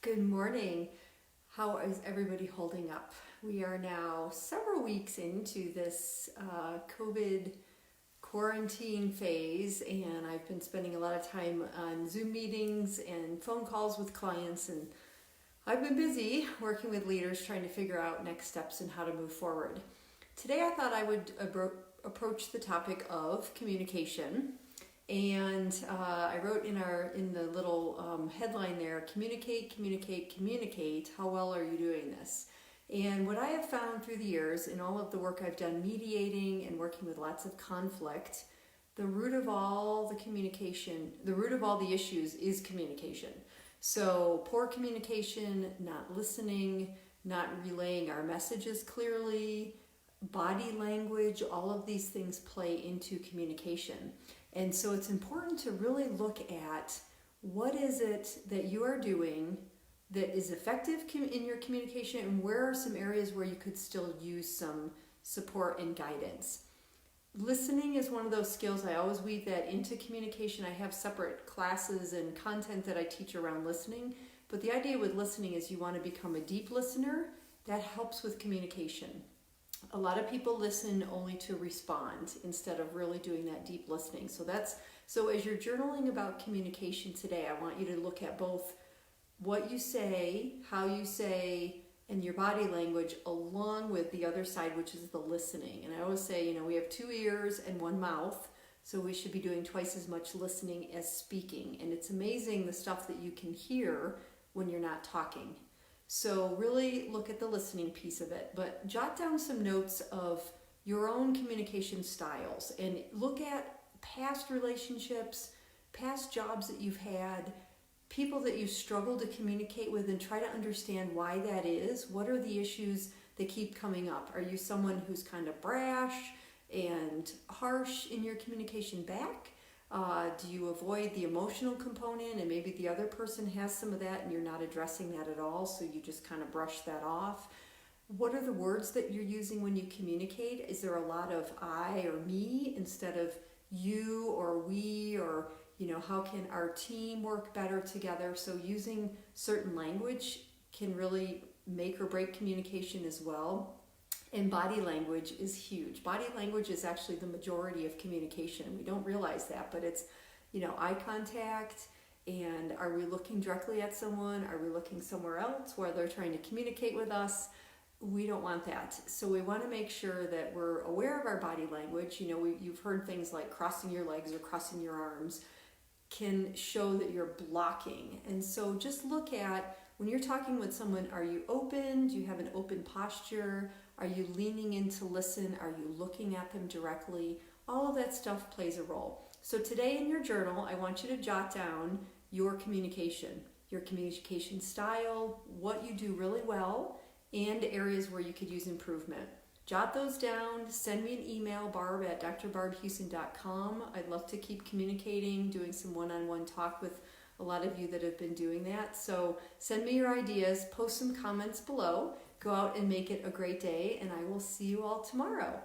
Good morning. How is everybody holding up? We are now several weeks into this COVID quarantine phase, and I've been spending a lot of time on Zoom meetings and phone calls with clients, and I've been busy working with leaders trying to figure out next steps and how to move forward. Today I thought I would approach the topic of communication. And I wrote in the little headline there, communicate, communicate, communicate. How well are you doing this? And what I have found through the years in all of the work I've done mediating and working with lots of conflict, the root of all the communication, the root of all the issues is communication. So poor communication, not listening, not relaying our messages clearly, body language, all of these things play into communication. And so it's important to really look at what is it that you are doing that is effective in your communication, and where are some areas where you could still use some support and guidance. Listening is one of those skills. I always weave that into communication. I have separate classes and content that I teach around listening. But the idea with listening is you want to become a deep listener. That helps with communication. A lot of people listen only to respond instead of really doing that deep listening. So as you're journaling about communication today, I want you to look at both what you say, how you say, and your body language, along with the other side, which is the listening. And I always say, we have 2 ears and 1 mouth, so we should be doing twice as much listening as speaking. And it's amazing the stuff that you can hear when you're not talking. So really look at the listening piece of it, but jot down some notes of your own communication styles and look at past relationships, past jobs that you've had, people that you've struggled to communicate with, and try to understand why that is. What are the issues that keep coming up? Are you someone who's kind of brash and harsh in your communication back? Do you avoid the emotional component, and maybe the other person has some of that and you're not addressing that at all, so you just kind of brush that off? What are the words that you're using when you communicate? Is there a lot of I or me instead of you or we, or how can our team work better together? So using certain language can really make or break communication as well. And body language is huge. Body language is actually the majority of communication. We don't realize that, but it's, eye contact, and are we looking directly at someone? Are we looking somewhere else where they're trying to communicate with us? We don't want that. So we want to make sure that we're aware of our body language. You've heard things like crossing your legs or crossing your arms can show that you're blocking. And so just look at, when you're talking with someone, are you open? Do you have an open posture? Are you leaning in to listen? Are you looking at them directly? All of that stuff plays a role. So today in your journal, I want you to jot down your communication style, what you do really well, and areas where you could use improvement. Jot those down. Send me an email, barb@drbarbhouston.com. I'd love to keep communicating, doing some one-on-one talk with a lot of you that have been doing that. So send me your ideas, post some comments below. Go out and make it a great day, and I will see you all tomorrow.